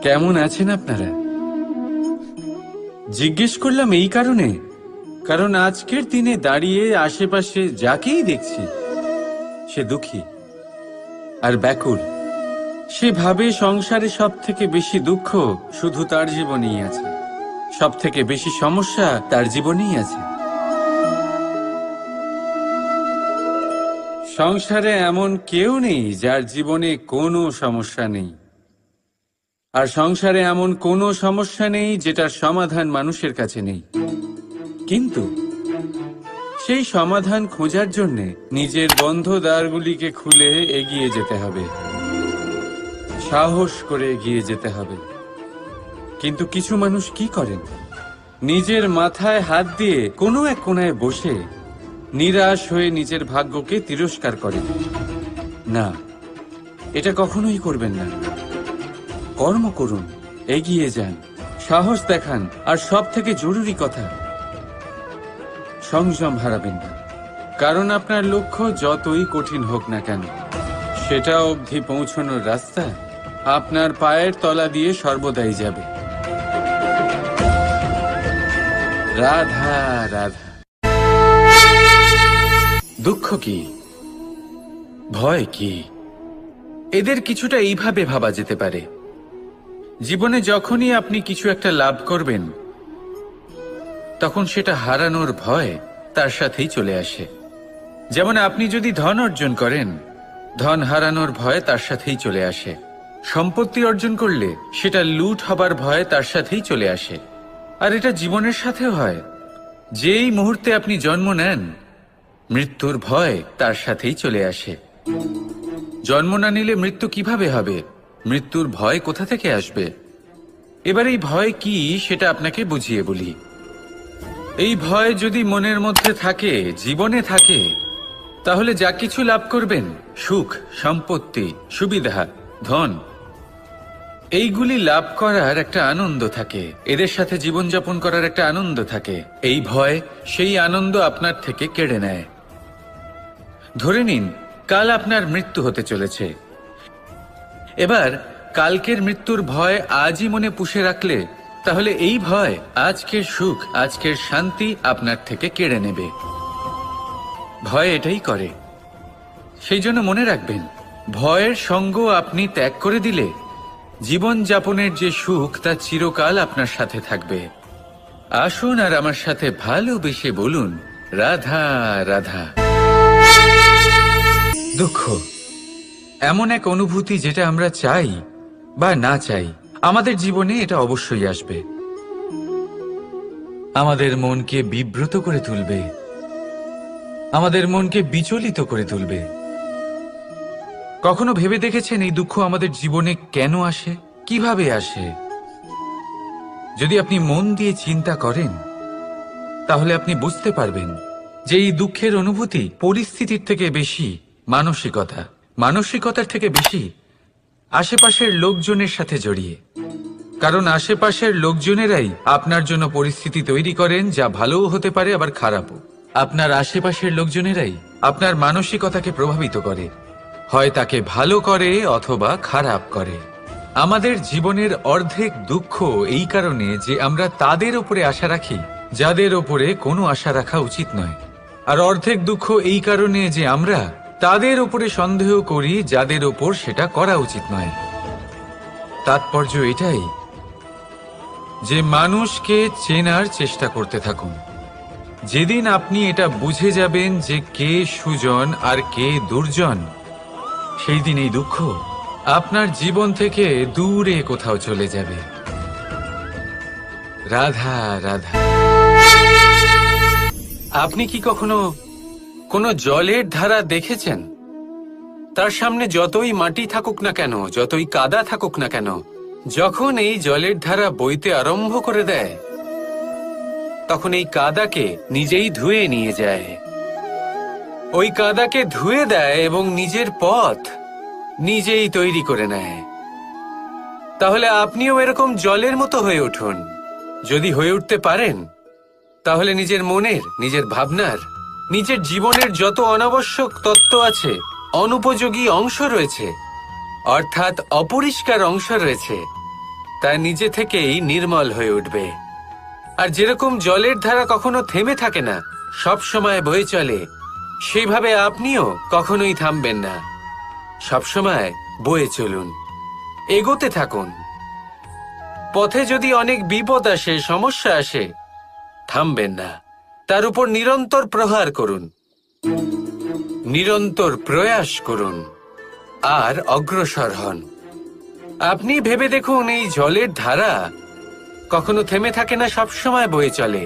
কেমন আছেন আপনারা? জিজ্ঞেস করলাম এই কারণে, কারণ আজকের দিনে দাঁড়িয়ে আশেপাশে যাকেই দেখছি সে দুঃখী আর ব্যাকুল। সে ভাবে সংসারে সব থেকে বেশি দুঃখ শুধু তার জীবনেই আছে, সব থেকে বেশি সমস্যা তার জীবনেই আছে। সংসারে এমন কেউ নেই যার জীবনে কোনো সমস্যা নেই, আর সংসারে এমন কোনো সমস্যা নেই যেটার সমাধান মানুষের কাছে নেই। কিন্তু সেই সমাধান খোঁজার জন্যে নিজের বন্ধ দ্বারগুলিকে খুলে এগিয়ে যেতে হবে, সাহস করে এগিয়ে যেতে হবে। কিন্তু কিছু মানুষ কি করেন? নিজের মাথায় হাত দিয়ে কোনো এক কোণায় বসে নিরাশ হয়ে নিজের ভাগ্যকে তিরস্কার করেন। না, এটা কখনোই করবেন না। কর্ম করুন, এগিয়ে যান, সাহস দেখান, আর সব থেকে জরুরি কথা, সংযম হারাবেন না। কারণ আপনার লক্ষ্য যতই কঠিন হোক না কেন, সেটা অবধি পৌঁছানোর রাস্তা আপনার পায়ের তলা দিয়ে সর্বদাই যাবে। রাধা রাধা। দুঃখ কি, ভয় কি, এদের কিছুটা এইভাবে ভাবা যেতে পারে। জীবনে যখনই আপনি কিছু একটা লাভ করবেন, তখন সেটা হারানোর ভয় তার সাথেই চলে আসে। যেমন আপনি যদি ধন অর্জন করেন, ধন হারানোর ভয় তার সাথেই চলে আসে। সম্পত্তি অর্জন করলে সেটা লুট হবার ভয় তার সাথেই চলে আসে। আর এটা জীবনের সাথেও হয়। যেই মুহূর্তে আপনি জন্ম নেন, মৃত্যুর ভয় তার সাথেই চলে আসে। জন্ম না নিলে মৃত্যু কিভাবে হবে? মৃত্যুর ভয় কোথা থেকে আসবে? এবার এই ভয় কি সেটা আপনাকে বুঝিয়ে বলি। এই ভয় যদি মনের মধ্যে থাকে, জীবনে থাকে, তাহলে যা কিছু লাভ করবেন, সুখ, সম্পত্তি, সুবিধা, ধন, এইগুলি লাভ করার একটা আনন্দ থাকে, এদের সাথে জীবনযাপন করার একটা আনন্দ থাকে। এই ভয় সেই আনন্দ আপনার থেকে কেড়ে নেয়। ধরে নিন কাল আপনার মৃত্যু হতে চলেছে। এবার কালকের মৃত্যুর ভয় আজই মনে পুষে রাখলে, তাহলে এই ভয় আজকের সুখ, আজকের শান্তি আপনার থেকে কেড়ে নেবে। ভয় এটাই করে। সেই জন্য মনে রাখবেন, ভয়ের সঙ্গ আপনি ত্যাগ করে দিলে জীবন যাপনের যে সুখ তা চিরকাল আপনার সাথে থাকবে। আসুন আর আমার সাথে ভালোবেসে বলুন, রাধা রাধা। দুঃখ এমন এক অনুভূতি যেটা আমরা চাই বা না চাই, আমাদের জীবনে এটা অবশ্যই আসবে। আমাদের মনকে বিব্রত করে তুলবে, আমাদের মনকে বিচলিত করে তুলবে। কখনো ভেবে দেখেছেন এই দুঃখ আমাদের জীবনে কেন আসে, কিভাবে আসে? যদি আপনি মন দিয়ে চিন্তা করেন, তাহলে আপনি বুঝতে পারবেন যে এই দুঃখের অনুভূতি পরিস্থিতির থেকে বেশি মানসিকতার থেকে বেশি আশেপাশের লোকজনের সাথে জড়িয়ে। কারণ আশেপাশের লোকজনেরাই আপনার জন্য পরিস্থিতি তৈরি করেন, যা ভালোও হতে পারে আবার খারাপও। আপনার আশেপাশের লোকজনেরাই আপনার মানসিকতাকে প্রভাবিত করে, হয় তাকে ভালো করে অথবা খারাপ করে। আমাদের জীবনের অর্ধেক দুঃখ এই কারণে যে আমরা তাদের উপরে আশা রাখি যাদের ওপরে কোনো আশা রাখা উচিত নয়, আর অর্ধেক দুঃখ এই কারণে যে আমরা তাদের উপরে সন্দেহ করি যাদের ওপর সেটা করা উচিত নয়। তাৎপর্য এটাই যে মানুষকে চেনার চেষ্টা করতে থাকুন। যেদিন আপনি এটা বুঝে যাবেন যে কে সুজন আর কে দুর্জন, সেই দিন এই দুঃখ আপনার জীবন থেকে দূরে কোথাও চলে যাবে। রাধা রাধা। আপনি কি কখনো কোনো জলের ধারা দেখেছেন? তার সামনে যতই মাটি থাকুক না কেন, যতই কাদা থাকুক না কেন, যখন এই জলের ধারা বইতে আরম্ভ করে দেয়, তখন এই কাদাকে নিজেই ধুয়ে নিয়ে যায়। ওই কাদাকে ধুয়ে দেয় এবং নিজের পথ নিজেই তৈরি করে নেয়। তাহলে আপনিও এরকম জলের মতো হয়ে উঠুন। যদি হয়ে উঠতে পারেন, তাহলে নিজের মনের, নিজের ভাবনার, নিজের জীবনের যত অনাবশ্যক তত্ত্ব আছে, অনুপযোগী অংশ রয়েছে, অর্থাৎ অপরিষ্কার অংশ রয়েছে, তা নিজে থেকেই নির্মল হয়ে উঠবে। আর যেরকম জলের ধারা কখনো থেমে থাকে না, সব সময় বয়ে চলে, সেইভাবে আপনিও কখনোই থামবেন না। সব সময় বয়ে চলুন, এগোতে থাকুন। পথে যদি অনেক বিপদ আসে, সমস্যা আসে, থামবেন না, তার উপর নিরন্তর প্রহার করুন, নিরন্তর প্রয়াস করুন আর অগ্রসর হন। আপনি ভেবে দেখুন, এই জলের ধারা কখনো থেমে থাকে না, সবসময় বয়ে চলে,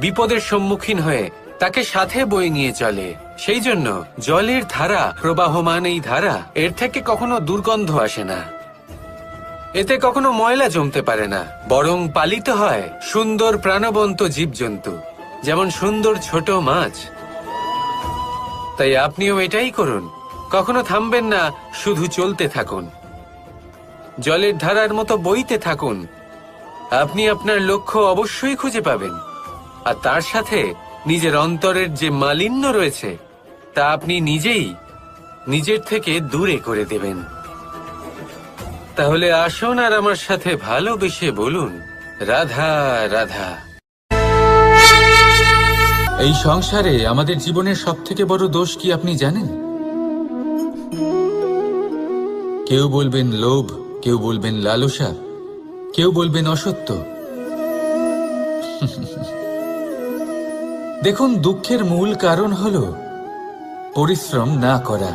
বিপদের সম্মুখীন হয়ে তাকে সাথে বয়ে নিয়ে চলে। সেই জন্য জলের ধারা, প্রবাহমান এই ধারা, এর থেকে কখনো দুর্গন্ধ আসে না, এতে কখনো ময়লা জমতে পারে না, বরং পালিত হয় সুন্দর প্রাণবন্ত জীবজন্তু, যেমন সুন্দর ছোট মাছ। তাই আপনিও এটাই করুন, কখনো থামবেন না, শুধু চলতে থাকুন, জলের ধারার মতো বইতে থাকুন। আপনি আপনার লক্ষ্য অবশ্যই খুঁজে পাবেন, আর তার সাথে নিজের অন্তরের যে মালিন্য রয়েছে তা আপনি নিজেই নিজের থেকে দূরে করে দেবেন। তাহলে আসুন আর আমার সাথে ভালোবেসে বলুন, রাধা রাধা। এই সংসারে আমাদের জীবনের সবথেকে বড় দোষ কি আপনি জানেন? কেউ বলবেন লোভ, কেউ বলবেন লালসা, কেউ বলবেন অসত্য। দেখুন, দুঃখের মূল কারণ হলো পরিশ্রম না করা।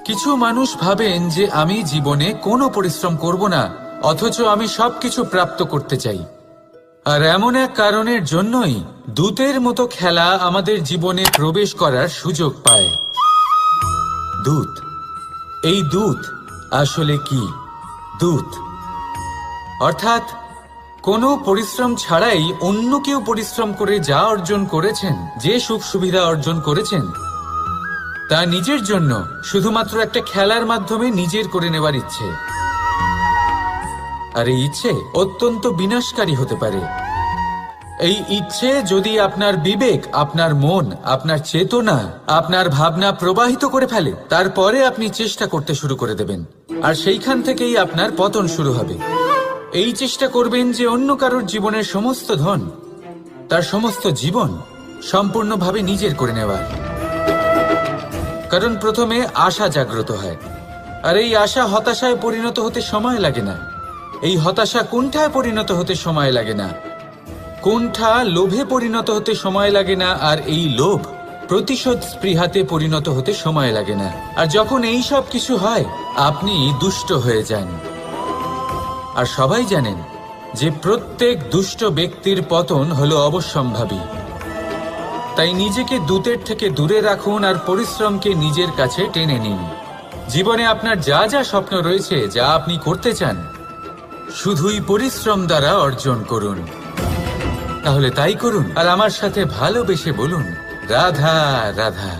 কিছু মানুষ ভাবেন যে আমি জীবনে কোনো পরিশ্রম করব না, অথচ আমি সবকিছু প্রাপ্ত করতে চাই। আর এমন এক কারণের জন্যই দূতের মতো খেলা আমাদের জীবনে প্রবেশ করার সুযোগ পায়। দূত, এই দূত আসলে কি? দূত অর্থাৎ কোনো পরিশ্রম ছাড়াই অন্য কেউ পরিশ্রম করে যা অর্জন করেছেন, যে সুখ সুবিধা অর্জন করেছেন, তা নিজের জন্য শুধুমাত্র একটা খেলার মাধ্যমে নিজের করে নেওয়ার ইচ্ছে। আর এই ইচ্ছে অত্যন্ত বিনাশকারী হতে পারে। এই ইচ্ছে যদি আপনার বিবেক, আপনার মন, আপনার চেতনা, আপনার ভাবনা প্রবাহিত করে ফেলে, তারপরে আপনি চেষ্টা করতে শুরু করে দেবেন, আর সেইখান থেকেই আপনার পতন শুরু হবে। এই চেষ্টা করবেন যে অন্য কারোর জীবনের সমস্ত ধন, তার সমস্ত জীবন সম্পূর্ণভাবে নিজের করে নেওয়ার। কারণ প্রথমে আশা জাগ্রত হয়, আর এই আশা হতাশায় পরিণত হতে সময় লাগে না। এই হতাশা কুণ্ঠায় পরিণত হতে সময় লাগে না, কুণ্ঠা লোভে পরিণত হতে সময় লাগে না, আর এই লোভ প্রতিশোধ স্পৃহাতে পরিণত হতে সময় লাগে না। আর যখন এই সব কিছু হয়, আপনি দুষ্ট হয়ে যান। আর সবাই জানেন যে প্রত্যেক দুষ্ট ব্যক্তির পতন হলো অবশ্যম্ভাবী। তাই নিজেকে দূতের থেকে দূরে রাখুন আর পরিশ্রমকে নিজের কাছে টেনে নিন। জীবনে আপনার যা যা স্বপ্ন রয়েছে, যা আপনি করতে চান, শুধুই পরিশ্রম দ্বারা অর্জন করুন। তাহলে তাই করুন, আর আমার সাথে ভালোবেসে বলুন, রাধা রাধা।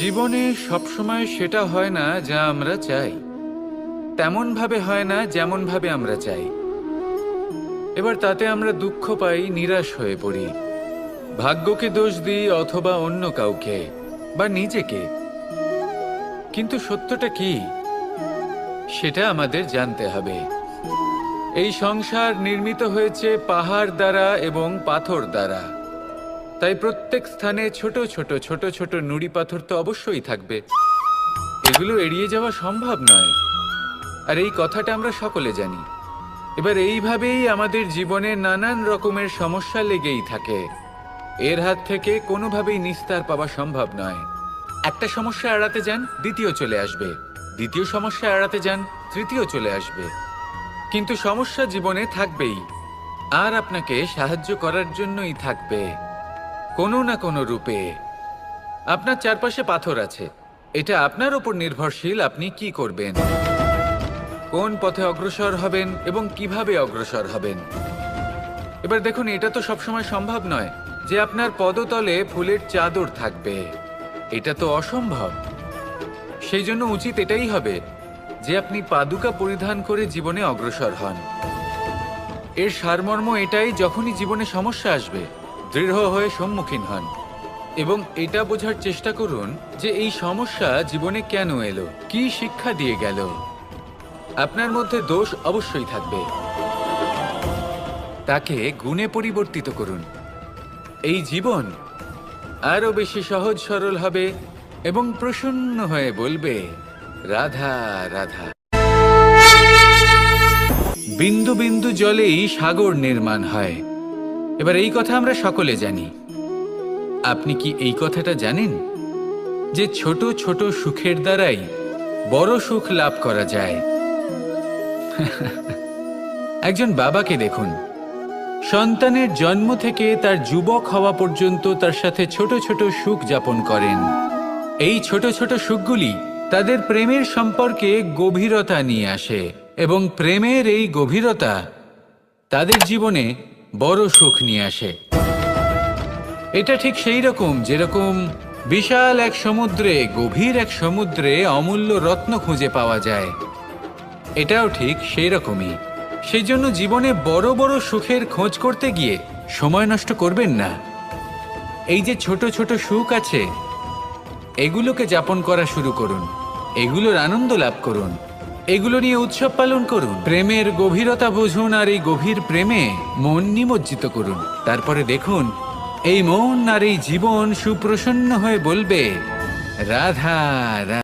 জীবনে সবসময় সেটা হয় না যা আমরা চাই, তেমন ভাবে হয় না যেমন ভাবে আমরা চাই। এবার তাতে আমরা দুঃখ পাই, নিরাশ হয়ে পড়ি, ভাগ্যকে দোষ দিই অথবা অন্য কাউকে বা নিজেকে। কিন্তু সত্যটা কি, সেটা আমাদের জানতে হবে। এই সংসার নির্মিত হয়েছে পাহাড় দ্বারা এবং পাথর দ্বারা। তাই প্রত্যেক স্থানে ছোট ছোট ছোট ছোট নুড়ি পাথর তো অবশ্যই থাকবে, এগুলো এড়িয়ে যাওয়া সম্ভব নয়। আর এই কথাটা আমরা সকলে জানি। এবার এইভাবেই আমাদের জীবনে নানান রকমের সমস্যা লেগেই থাকে। এর হাত থেকে কোনোভাবেই নিস্তার পাওয়া সম্ভব নয়। একটা সমস্যা এড়াতে যান, দ্বিতীয় চলে আসবে, দ্বিতীয় সমস্যা এড়াতে যান, তৃতীয় চলে আসবে। কিন্তু সমস্যা জীবনে থাকবেই, আর আপনাকে সাহায্য করার জন্যই থাকবে কোনো না কোনো রূপে। আপনার চারপাশে পাথর আছে, এটা আপনার উপর নির্ভরশীল আপনি কি করবেন, কোন পথে অগ্রসর হবেন এবং কিভাবে অগ্রসর হবেন। এবার দেখুন, এটা তো সবসময় সম্ভব নয় যে আপনার পদতলে ফুলের চাদর থাকবে, এটা তো অসম্ভব। সেই জন্য উচিত এটাই হবে যে আপনি পাদুকা পরিধান করে জীবনে অগ্রসর হন। এর সারমর্ম এটাই, যখনই জীবনে সমস্যা আসবে দৃঢ় হয়ে সম্মুখীন হন এবং এটা বোঝার চেষ্টা করুন যে এই সমস্যা জীবনে কেন এলো, কি শিক্ষা দিয়ে গেল। আপনার মধ্যে দোষ অবশ্যই থাকবে, তাকে গুণে পরিবর্তিত করুন। এই জীবন আরো বেশি সহজ সরল হবে এবং প্রসন্ন হয়ে বলবে, রাধা রাধা। বিন্দু বিন্দু জলেই সাগর নির্মাণ হয়। এবার এই কথা আমরা সকলে জানি। আপনি কি এই কথাটা জানেন যে ছোট ছোট সুখের দ্বারাই বড় সুখ লাভ করা যায়? একজন বাবাকে দেখুন, সন্তানের জন্ম থেকে তার যুবক হওয়া পর্যন্ত তার সাথে ছোট ছোট সুখ যাপন করেন। এই ছোট ছোট সুখগুলি তাদের প্রেমের সম্পর্কে গভীরতা নিয়ে আসে এবং প্রেমের এই গভীরতা তাদের জীবনে বড় সুখ নিয়ে আসে। এটা ঠিক সেই রকম যেরকম বিশাল এক সমুদ্রে, গভীর এক সমুদ্রে অমূল্য রত্ন খুঁজে পাওয়া যায়। এটাও ঠিক সেই রকমই। সেই জন্য জীবনে বড় বড় সুখের খোঁজ করতে গিয়ে সময় নষ্ট করবেন না। এই যে ছোট ছোট সুখ আছে, এগুলোকে যাপন করা শুরু করুন, এগুলোর আনন্দ লাভ করুন, এগুলো নিয়ে উৎসব পালন করুন। প্রেমের গভীরতা বুঝুন আর এই গভীর প্রেমে মন নিমজ্জিত করুন। তারপরে দেখুন এই মন আর এই জীবন সুপ্রসন্ন হয়ে বলবে, রাধা রাধা।